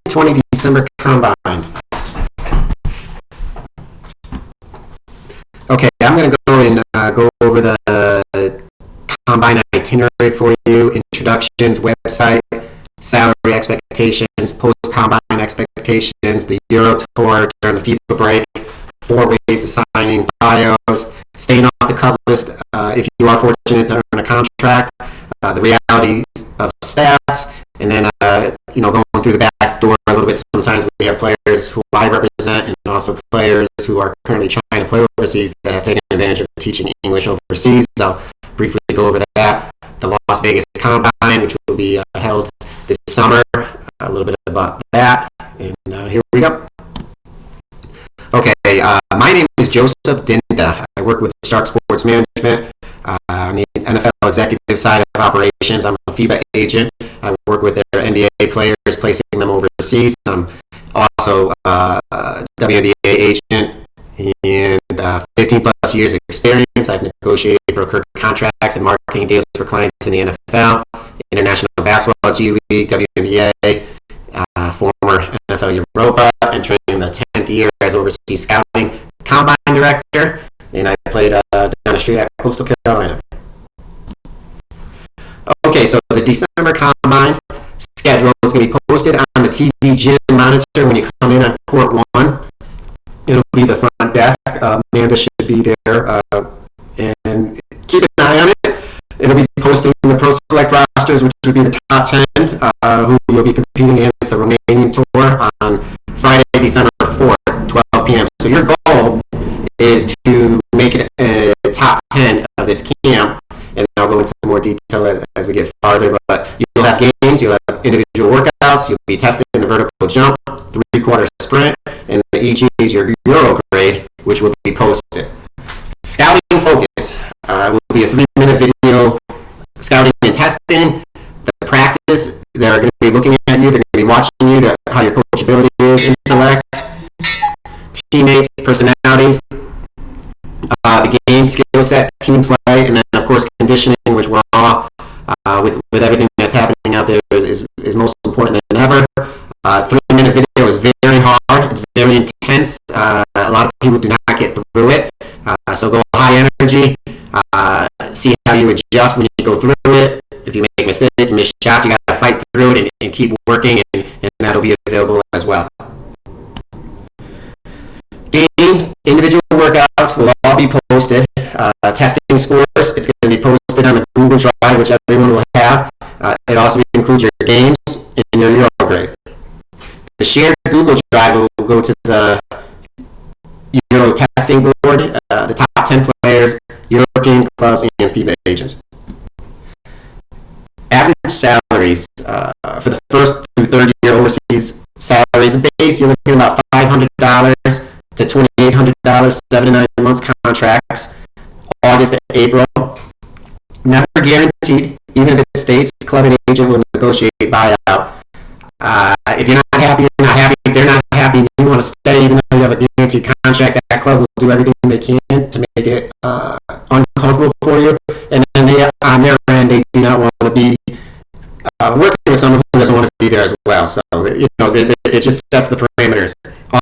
2020 December Combine. Okay, I'm going to go and go over the Combine itinerary for you, introductions, website, salary expectations, post-Combine expectations, the Euro Tour during the FIFA break, 4 ways of signing bios, staying off the cut list if you are fortunate to earn a contract, the realities of stats, and then going through the back door a little bit. Sometimes we have players who I represent and also players who are currently trying to play overseas that have taken advantage of teaching English overseas. I'll briefly go over that. The Las Vegas Combine, which will be held this summer, a little bit about that, and here we go. Okay, my name is Joseph Dinda. I work with Shark Sports Management. On the NFL executive side of operations, I'm a FIBA agent. I work with their NBA players, placing them overseas. I'm also a WNBA agent, and 15 plus years of experience. I've negotiated, brokered contracts, and marketing deals for clients in the NFL, International Basketball, G League, WNBA, former NFL Europa, entering the 10th year as overseas scouting combine director, and I played down the street at Coastal Carolina. Okay, so the December Combine schedule is going to be posted on the TV gym monitor when you come in on court 1. It'll be the front desk. Amanda should be there, and keep an eye on it. It'll be posting the Pro Select rosters, which will be the top 10 who you'll be competing against the Romanian Tour on Friday, December 4th, 12 p.m. So your goal is to make it a top 10 of this camp, and I'll go into more detail as we get farther, but you'll have games, you'll have individual workouts, you'll be tested in the vertical jump, 3-quarter sprint, and the EG is your Euro grade, which will be posted. Scouting focus will be a 3-minute video scouting and testing. The practice, they're going to be looking at you, they're going to be watching you, how your coachability is, intellect, teammates, personalities, the game skill set, team play, and then of course conditioning, which we're all with everything that's happening out there is most important than ever. 3-minute video is very hard, it's very intense. A lot of people do not get through it, so go high energy. See how you adjust when you go through it. If you make mistakes, you miss shots, you got to fight through it and keep working, and that'll be available as well. Game individual workouts will all be posted. Testing scores, it's going to be posted on the Google Drive, which everyone will have. It also includes your games and your Euro grade. The shared Google Drive will go to the Euro testing board, the top 10 players, European clubs, and FIBA agents. Average salaries for the first through third year overseas salaries, base, you're looking at about $500 to $2,800, 7 to 9 months contracts, August to April. Never guaranteed, even if it states club and agent will negotiate buyout. If you're not happy, you're not happy. If they're not happy and you want to stay, even though you have a guaranteed contract, that club will do everything they can to make it uncomfortable for you. And then they, on their end, they do not want to be working with someone who doesn't want to be there as well. So, it just sets the parameters.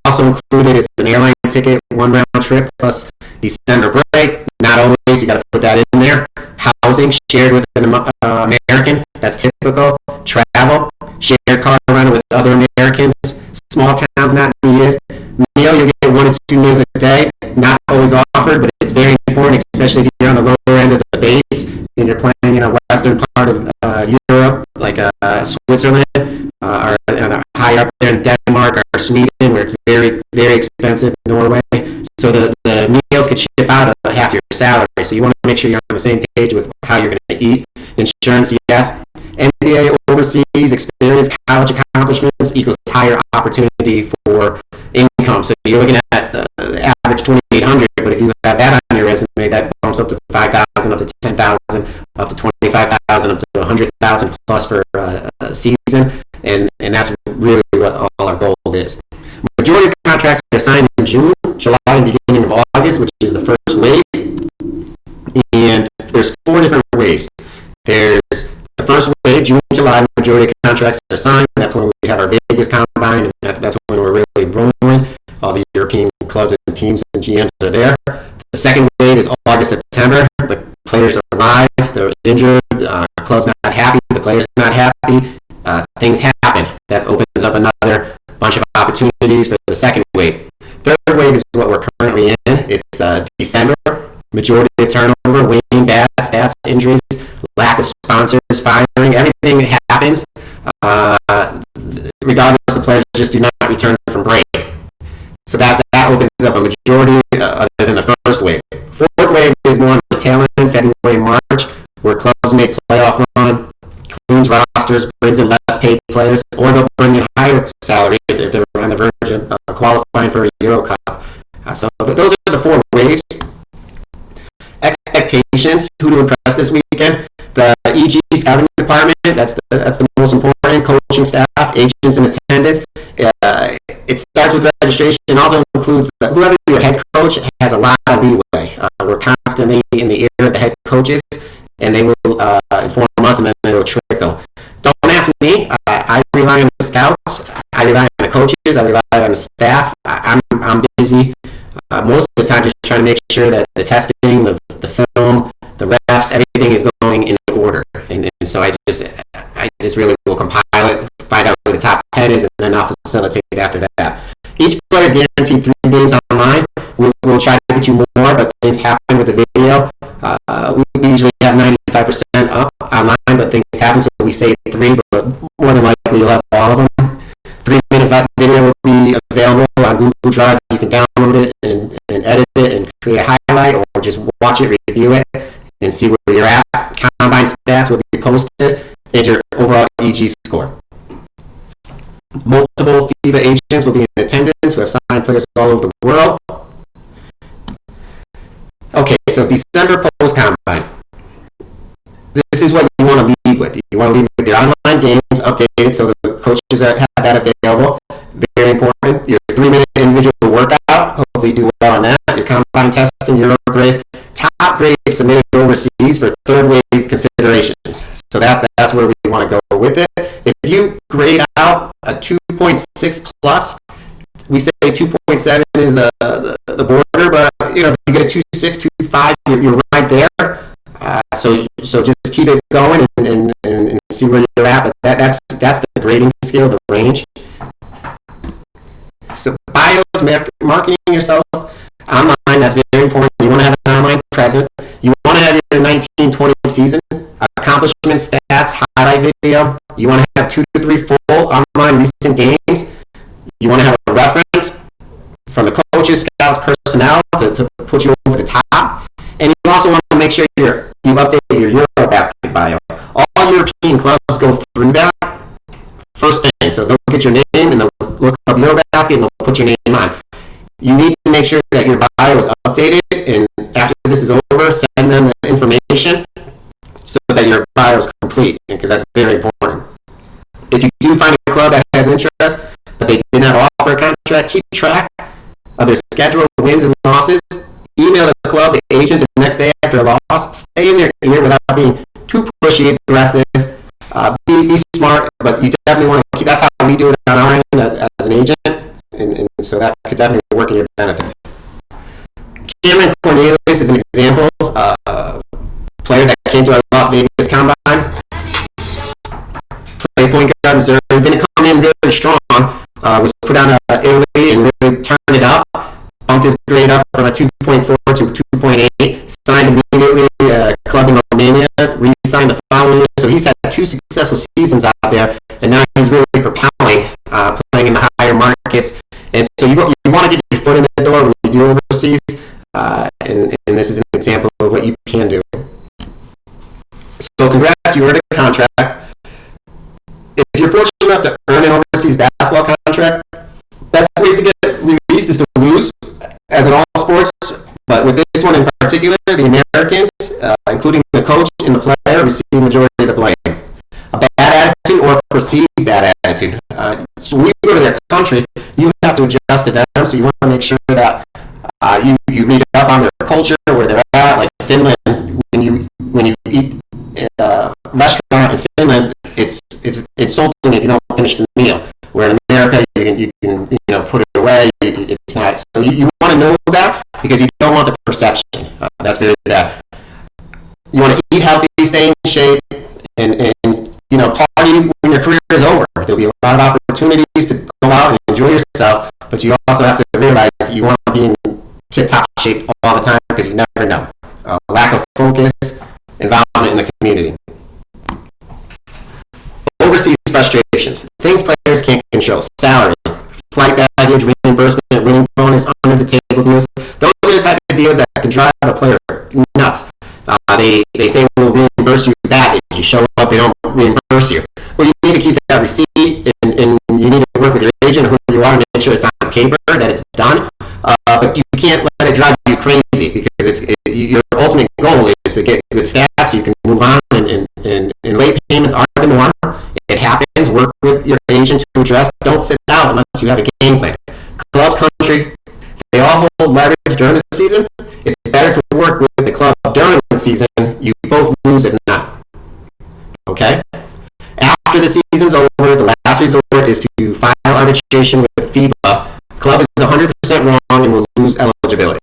Also included is an airline ticket, 1 round trip plus December break. Not always, you got to put that in there. Housing shared with an American, that's typical. Travel, shared car rental with other Americans. Small towns not needed. Meal, you get 1 to 2 meals a day. Not always offered, but it's very important, especially if you're on the lower end of the base and you're playing in a western part of Europe, like Switzerland, or higher up there in Denmark or Sweden, where it's very, very expensive, Norway. So the meals could ship out of half your salary. So you want to make sure you're on the same page with how you're going to eat. Insurance, yes. MBA overseas experience, college accomplishments equals higher opportunity for income. So you're looking at the average 2,800, but if you have that on your resume, that bumps up to 5,000, up to 10,000, up to 25,000, up to 100,000 plus for a season, and that's really what all our goal is. Majority of contracts are signed in June, July, and beginning of August, which is the first wave. And there's 4 different waves. There's the first wave, June, July, majority of contracts are signed. That's when we have our biggest combine, and that's when we're really rolling. All the European clubs and teams and GMs are there. The second wave is August, September. The players are live, they're injured, club's not happy, the player's not happy. Things happen. That opens up another bunch of opportunities for the second wave. Third wave is what we're currently in. It's December. Majority of turnover, winning, bad stats, injuries, lack of sponsors, firing, everything that happens. Regardless, the players just do not return from break. So that opens up a majority other than the first wave. Fourth wave is more on the tail end, February, March, where clubs make playoff run, cleans rosters, brings in less paid players, or they'll bring in higher salary if they're on the verge of qualifying for a Euro Cup. So those are the four waves. Expectations, who to impress this weekend. The EG scouting department, that's the most important, coaching staff, agents in attendance. It starts with registration and also includes that whoever your head coach has a lot of leeway. We're constantly in the ear of the head coaches, and they will inform us, and then it will trickle. Don't ask me. I rely on the scouts. I rely on the coaches. I rely on the staff. I'm busy most of the time just trying to make sure that the testing, the film, the refs, everything is going in order. And so I just really will compile it, find out who the top 10 is, and then I'll facilitate after that. Each player is guaranteed 3 games online. We'll try to get you more, but things happen with the video. We usually have 95% up online, but things happen, so we say 3, but more than likely you'll have all of them. 3-minute video will be available on Google Drive. You can download it and edit it and create a highlight, or just watch it, review it, and see where you're at. Combine stats will be posted, and your overall EG score. Multiple FIBA agents will be in attendance. We have signed players all over the world. Okay, so December post-combine. This is what you want to leave with. You want to leave with your online games updated so the coaches have that available. Very important. Your 3-minute individual workout. Hopefully you do well on that. Your combine testing, Euro grade. Top grade submitted overseas for third wave considerations. So that's where we want to go with it. If you grade out a 2.6 plus, we say 2.7 is the border, but if you get a 2.6, 2.5, you're right there. So just keep it going and see where you're at. But that's the grading scale, the range. So bios, marketing yourself online, that's very important. You want to have an online presence. You want to have your 19-20 season accomplishment stats, highlight video. You want to have 2 to 3 full online recent games. You want to have a reference from the coaches, scouts, personnel to put you over the top. And you also want to make sure you update your Eurobasket bio. All European clubs go through that first thing. So they'll get your name and they'll look up Eurobasket and they'll put your name on. You need to make sure that your bio is updated, and after this is over, send them the information so that your bio is complete, because that's very important. If you do find a club that has interest, but they did not offer a contract, keep track of their schedule, wins and losses. Email the club, the agent, the next day after a loss. Stay in their ear without being too pushy, aggressive. Be smart, but you definitely want to keep. That's how we do it on our end as an agent, and so that could definitely work in your benefit. Cameron Cornelius is an example, player that came to our Las Vegas Combine. Played point guard reserve, didn't come in very strong. Was put on Italy and really turned it up. Bumped his grade up from a 2.4 to 2.8. Signed immediately a club in Romania. Re-signed the following year. So he's had 2 successful seasons out there, and now he's really propelling, playing in the higher markets. And so you want to get your foot in the door when you do overseas, and this is an example of what you can do. So congrats, you earned a contract. If you're fortunate enough to earn an overseas basketball contract, best ways to get released is to lose, as in all sports. But with this one in particular, the Americans, including the coach and the player, receive the majority of the blame. A bad attitude or perceived bad attitude. So when you go to their country, you have to adjust to them. So you want to make sure that you read up on their culture, where they're at. Like Finland, when you eat restaurant in Finland, it's insulting if you don't finish the meal. Where in America, you can put it away. It's not. So you want to know that because you don't want the perception. That's very bad. You want to eat healthy, stay in shape, and party when your career is over. There'll be a lot of opportunities to go out and enjoy yourself, but you also have to realize you want to be in tip-top shape all the time because you never know. Lack of focus, involvement in the community. Overseas frustrations. Things players can't control. Salary, flight baggage, reimbursement, winning bonus, under-the-table deals. Those are the type of deals that can drive a player nuts. They say we'll reimburse you baggage. You show up, they don't reimburse you. Well, you need to keep that receipt, and you need to work with your agent or who you are and make sure it's on paper, that it's done. But you can't let it drive you crazy because your ultimate goal is to get good stats so you can move on, and late payments are the norm. It happens. Work with your agent to address. Don't sit out unless you have a game plan. Clubs, country, they all hold leverage during the season. It's better to work with the club during the season. You both lose if not. Okay? After the season's over, the last resort is to file arbitration with FIBA. Club is 100% wrong and will lose eligibility.